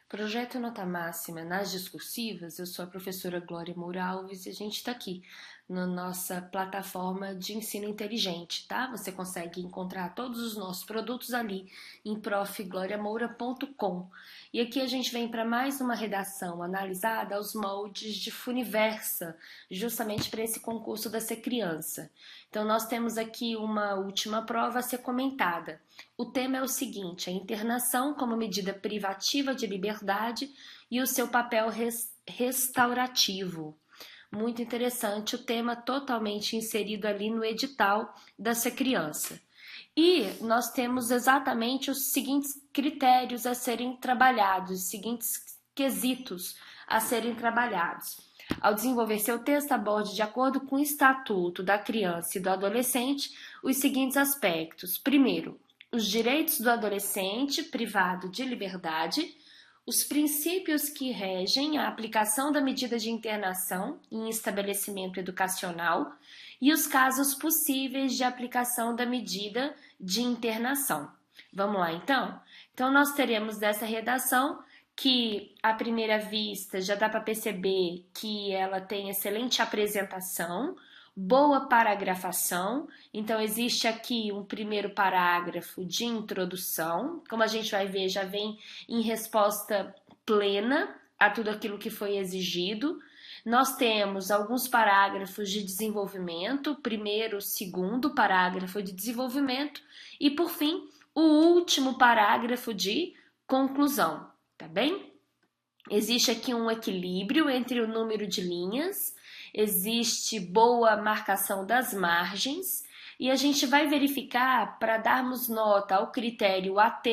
Projeto Nota Máxima nas discursivas, eu sou a professora Glória Moura Alves e a gente está aqui na nossa plataforma de ensino inteligente, tá? Você consegue encontrar todos os nossos produtos ali em profgloriamoura.com. E aqui a gente vem para mais uma redação analisada aos moldes de Funiversa, justamente para esse concurso da Ser Criança. Então nós temos aqui uma última prova a ser comentada. O tema é o seguinte: a internação como medida privativa de liberdade e o seu papel restaurativo. Muito interessante, o tema totalmente inserido ali no edital da Ser Criança. E nós temos exatamente os seguintes critérios a serem trabalhados, os seguintes quesitos a serem trabalhados. Ao desenvolver seu texto, aborde, de acordo com o Estatuto da Criança e do Adolescente, os seguintes aspectos. Primeiro, os direitos do adolescente privado de liberdade, os princípios que regem a aplicação da medida de internação em estabelecimento educacional e os casos possíveis de aplicação da medida de internação. Vamos lá, então? Então, nós teremos dessa redação que, à primeira vista, já dá para perceber que ela tem excelente apresentação, boa paragrafação. Então, existe aqui um primeiro parágrafo de introdução. Como a gente vai ver, já vem em resposta plena a tudo aquilo que foi exigido. Nós temos alguns parágrafos de desenvolvimento, primeiro, segundo parágrafo de desenvolvimento e, por fim, o último parágrafo de conclusão, tá bem? Existe aqui um equilíbrio entre o número de linhas, existe boa marcação das margens e a gente vai verificar para darmos nota ao critério AT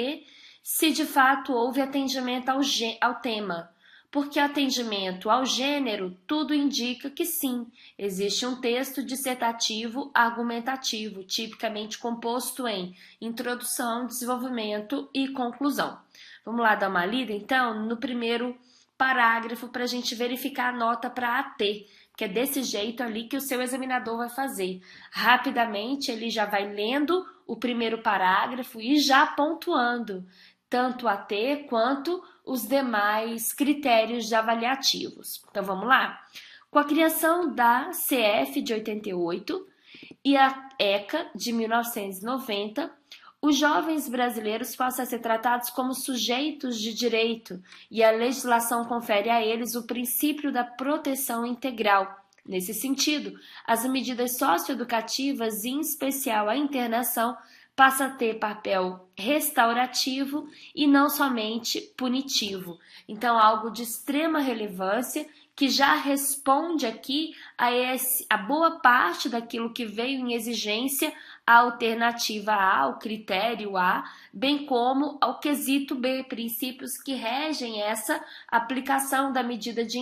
se de fato houve atendimento ao tema. Porque atendimento ao gênero, tudo indica que sim, existe um texto dissertativo argumentativo, tipicamente composto em introdução, desenvolvimento e conclusão. Vamos lá dar uma lida, então, no primeiro parágrafo para a gente verificar a nota para AT, que é desse jeito ali que o seu examinador vai fazer. Rapidamente, ele já vai lendo o primeiro parágrafo e já pontuando, tanto AT quanto os demais critérios de avaliativos. Então, vamos lá? Com a criação da CF de 88 e a ECA de 1990, os jovens brasileiros passam a ser tratados como sujeitos de direito e a legislação confere a eles o princípio da proteção integral. Nesse sentido, as medidas socioeducativas, em especial a internação, passa a ter papel restaurativo e não somente punitivo. Então, algo de extrema relevância que já responde aqui a boa parte daquilo que veio em exigência a alternativa A, o critério A, bem como ao quesito B, princípios que regem essa aplicação da medida de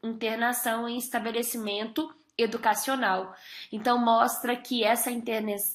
internação em estabelecimento educacional. Então, mostra que essa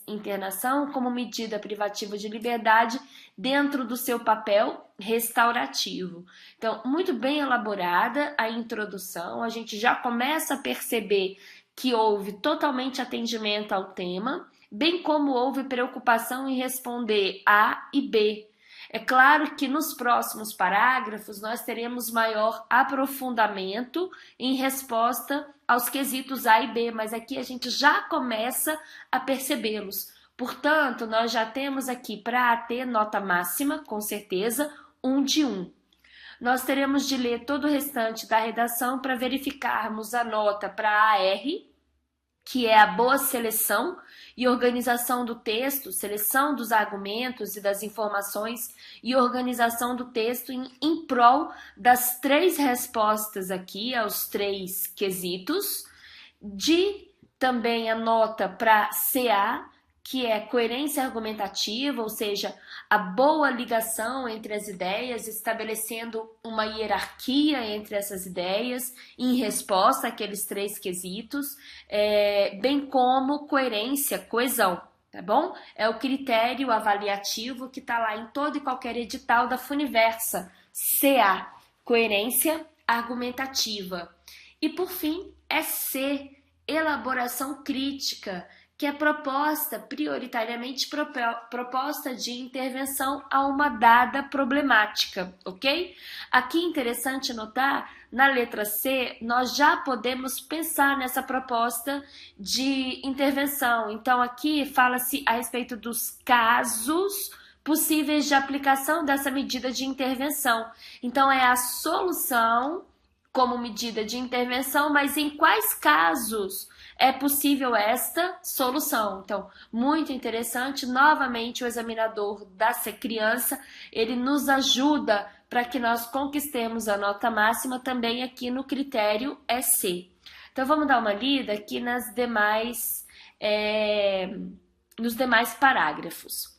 internação como medida privativa de liberdade dentro do seu papel restaurativo. Então, muito bem elaborada a introdução, a gente já começa a perceber que houve totalmente atendimento ao tema, bem como houve preocupação em responder A e B. É claro que nos próximos parágrafos nós teremos maior aprofundamento em resposta aos quesitos A e B, mas aqui a gente já começa a percebê-los. Portanto, nós já temos aqui para AT nota máxima, com certeza, 1 de 1. Nós teremos de ler todo o restante da redação para verificarmos a nota para AR, que é a boa seleção e organização do texto, seleção dos argumentos e das informações e organização do texto em prol das 3 respostas aqui, aos 3 quesitos, de também a nota para CA, que é coerência argumentativa, ou seja, a boa ligação entre as ideias, estabelecendo uma hierarquia entre essas ideias em resposta àqueles 3 quesitos, bem como coerência, coesão, tá bom? É o critério avaliativo que está lá em todo e qualquer edital da Funiversa, CA, coerência argumentativa. E por fim, é C, elaboração crítica, que é proposta, prioritariamente proposta de intervenção a uma dada problemática, ok? Aqui é interessante notar, na letra C, nós já podemos pensar nessa proposta de intervenção. Então, aqui fala-se a respeito dos casos possíveis de aplicação dessa medida de intervenção. Então, é a solução como medida de intervenção, mas em quais casos é possível esta solução? Então, muito interessante. Novamente, o examinador da criança, ele nos ajuda para que nós conquistemos a nota máxima também aqui no critério EC. Então, vamos dar uma lida aqui nos demais parágrafos.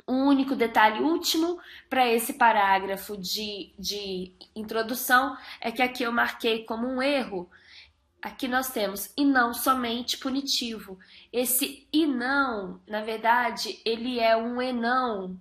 Um único detalhe último para esse parágrafo de introdução é que aqui eu marquei como um erro. Aqui nós temos e não somente punitivo. Esse e não, na verdade, ele é um e não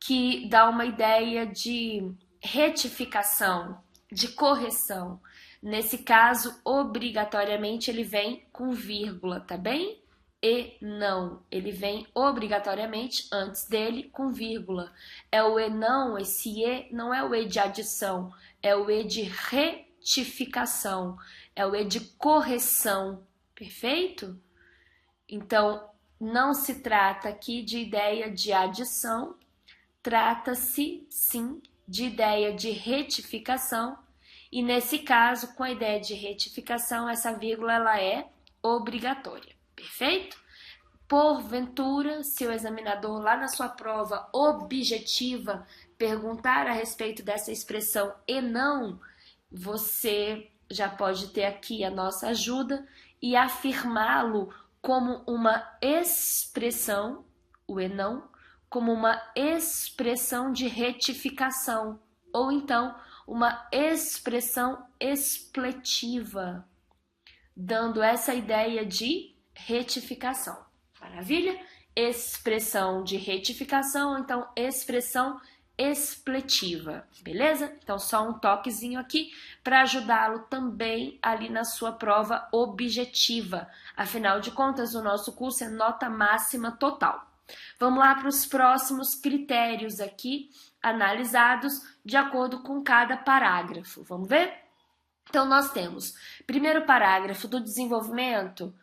que dá uma ideia de retificação, de correção. Nesse caso, obrigatoriamente, ele vem com vírgula, tá bem? E não, ele vem obrigatoriamente antes dele com vírgula. É o e não, esse e não é o e de adição, é o e de retificação, é o e de correção, perfeito? Então, não se trata aqui de ideia de adição, trata-se, sim, de ideia de retificação, e nesse caso, com a ideia de retificação, essa vírgula ela é obrigatória. Perfeito? Porventura, se o examinador lá na sua prova objetiva perguntar a respeito dessa expressão e não, você já pode ter aqui a nossa ajuda e afirmá-lo como uma expressão, o e não, como uma expressão de retificação, ou então uma expressão expletiva, dando essa ideia de retificação. Maravilha? Expressão de retificação, então expressão expletiva, beleza? Então só um toquezinho aqui para ajudá-lo também ali na sua prova objetiva. Afinal de contas, o nosso curso é nota máxima total. Vamos lá para os próximos critérios aqui analisados de acordo com cada parágrafo. Vamos ver? Então nós temos, primeiro parágrafo do desenvolvimento.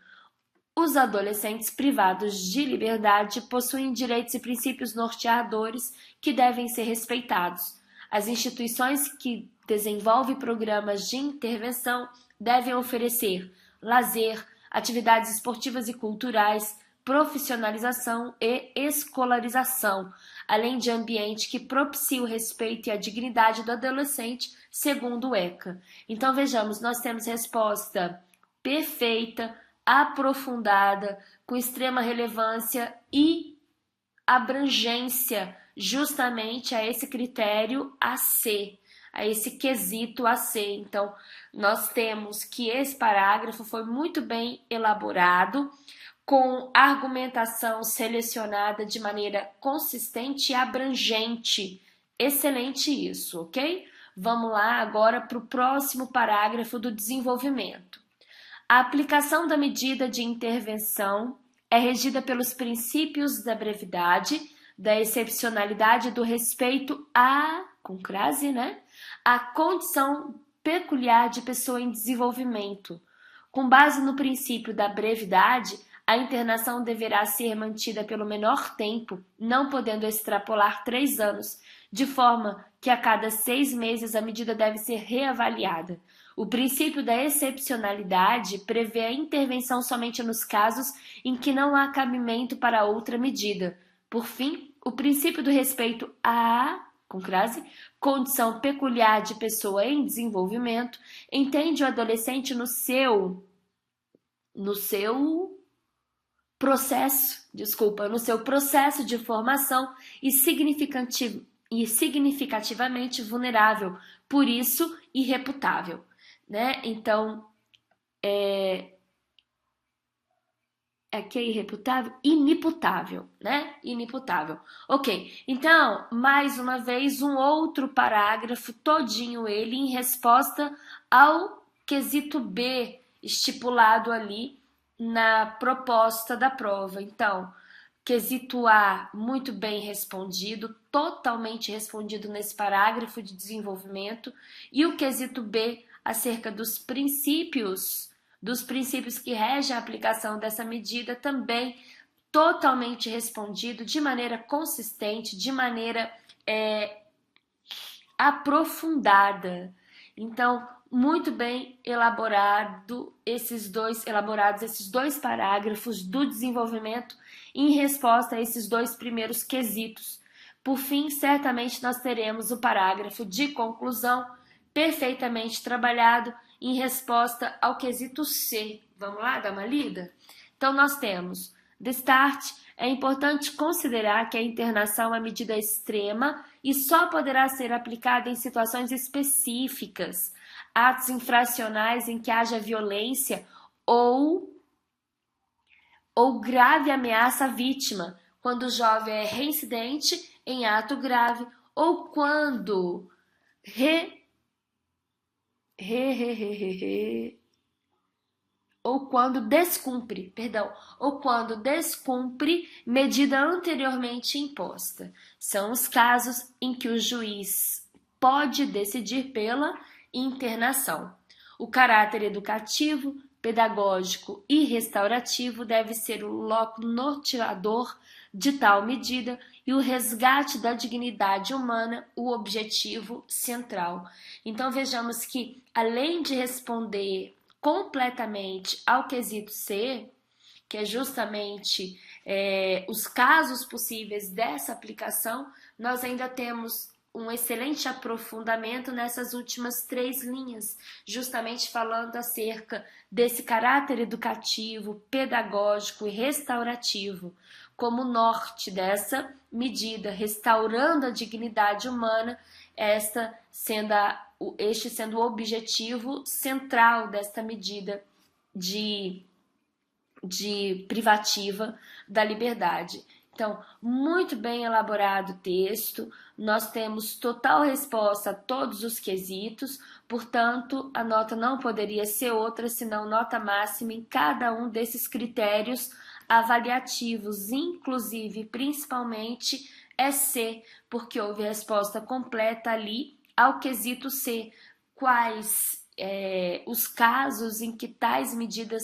Os adolescentes privados de liberdade possuem direitos e princípios norteadores que devem ser respeitados. As instituições que desenvolvem programas de intervenção devem oferecer lazer, atividades esportivas e culturais, profissionalização e escolarização, além de ambiente que propicie o respeito e a dignidade do adolescente, segundo o ECA. Então vejamos, nós temos resposta perfeita, aprofundada, com extrema relevância e abrangência justamente a esse critério AC, a esse quesito AC. Então, nós temos que esse parágrafo foi muito bem elaborado, com argumentação selecionada de maneira consistente e abrangente. Excelente isso, ok? Vamos lá agora para o próximo parágrafo do desenvolvimento. A aplicação da medida de intervenção é regida pelos princípios da brevidade, da excepcionalidade e do respeito à, com crase, né? A condição peculiar de pessoa em desenvolvimento. Com base no princípio da brevidade, a internação deverá ser mantida pelo menor tempo, não podendo extrapolar 3 anos, de forma que a cada 6 meses a medida deve ser reavaliada. O princípio da excepcionalidade prevê a intervenção somente nos casos em que não há cabimento para outra medida. Por fim, o princípio do respeito à, com crase, condição peculiar de pessoa em desenvolvimento entende o adolescente no seu processo de formação e significativamente vulnerável, por isso irreputável, né? Então, aqui é irreputável? Inimputável, né? Inimputável. Ok, então, mais uma vez, um outro parágrafo, todinho ele, em resposta ao quesito B, estipulado ali na proposta da prova. Então, quesito A, muito bem respondido, totalmente respondido nesse parágrafo de desenvolvimento, e o quesito B, acerca dos princípios que regem a aplicação dessa medida, também totalmente respondido, de maneira consistente, de maneira aprofundada. Então, muito bem elaborados esses dois parágrafos do desenvolvimento em resposta a esses dois primeiros quesitos. Por fim, certamente nós teremos o parágrafo de conclusão perfeitamente trabalhado em resposta ao quesito C. Vamos lá dar uma lida? Então, nós temos: destarte, é importante considerar que a internação é uma medida extrema e só poderá ser aplicada em situações específicas, atos infracionais em que haja violência ou grave ameaça à vítima, quando o jovem é reincidente em ato grave ou quando ou quando descumpre medida anteriormente imposta. São os casos em que o juiz pode decidir pela internação. O caráter educativo, pedagógico e restaurativo deve ser o loco norteador de tal medida e o resgate da dignidade humana o objetivo central. Então vejamos que, além de responder completamente ao quesito C, que é justamente os casos possíveis dessa aplicação, nós ainda temos um excelente aprofundamento nessas últimas 3 linhas, justamente falando acerca desse caráter educativo, pedagógico e restaurativo, como norte dessa medida, restaurando a dignidade humana, este sendo o objetivo central desta medida de privativa da liberdade. Então, muito bem elaborado o texto, nós temos total resposta a todos os quesitos, portanto, a nota não poderia ser outra senão nota máxima em cada um desses critérios avaliativos, inclusive, principalmente, é C, porque houve resposta completa ali ao quesito C. Quais os casos em que tal medida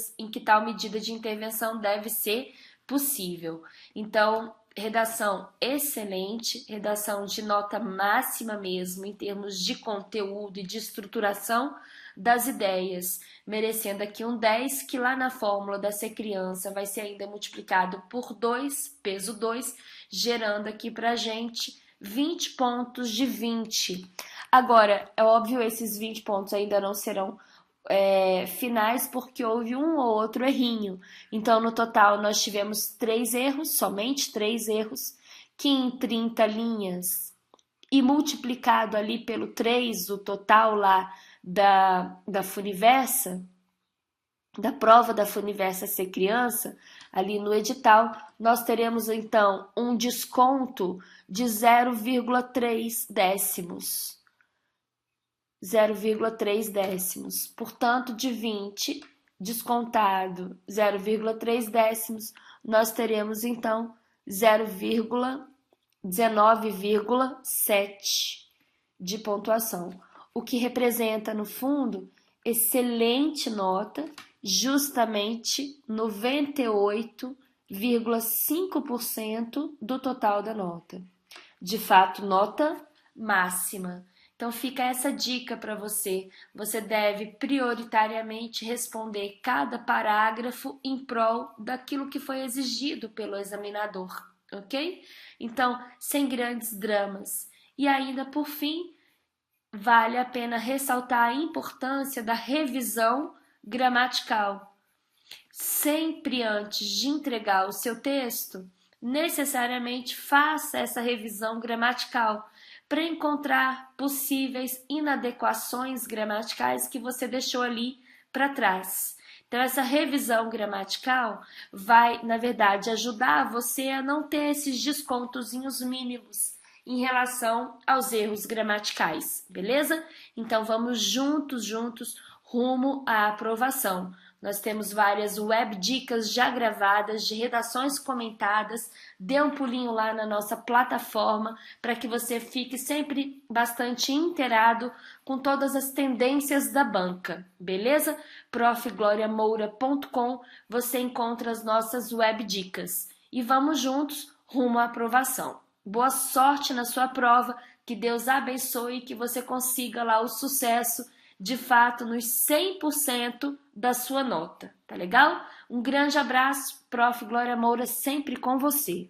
de intervenção deve ser possível. Então, redação excelente, redação de nota máxima mesmo, em termos de conteúdo e de estruturação das ideias, merecendo aqui um 10, que lá na fórmula da ser criança vai ser ainda multiplicado por 2, peso 2, gerando aqui pra gente 20 pontos de 20. Agora, é óbvio, esses 20 pontos ainda não serão finais, porque houve um ou outro errinho. Então, no total, nós tivemos 3 erros, somente 3 erros, que em 30 linhas, e multiplicado ali pelo 3, o total lá da Funiversa, da prova da Funiversa Ser Criança, ali no edital, nós teremos então um desconto de 0,3 décimos. 0,3 décimos. Portanto, de 20 descontado 0,3 décimos, nós teremos então 19,7 de pontuação, o que representa, no fundo, excelente nota, justamente 98,5% do total da nota. De fato, nota máxima. Então fica essa dica para você. Você deve prioritariamente responder cada parágrafo em prol daquilo que foi exigido pelo examinador, ok? Então, sem grandes dramas. E ainda, por fim, vale a pena ressaltar a importância da revisão gramatical. Sempre antes de entregar o seu texto, necessariamente faça essa revisão gramatical para encontrar possíveis inadequações gramaticais que você deixou ali para trás. Então, essa revisão gramatical vai, na verdade, ajudar você a não ter esses descontozinhos mínimos em relação aos erros gramaticais, beleza? Então, vamos juntos, rumo à aprovação. Nós temos várias web dicas já gravadas de redações comentadas. Dê um pulinho lá na nossa plataforma para que você fique sempre bastante inteirado com todas as tendências da banca, beleza? profgloriamoura.com você encontra as nossas web dicas. E vamos juntos rumo à aprovação. Boa sorte na sua prova, que Deus abençoe e que você consiga lá o sucesso de fato nos 100% da sua nota, tá legal? Um grande abraço, Prof. Glória Moura sempre com você.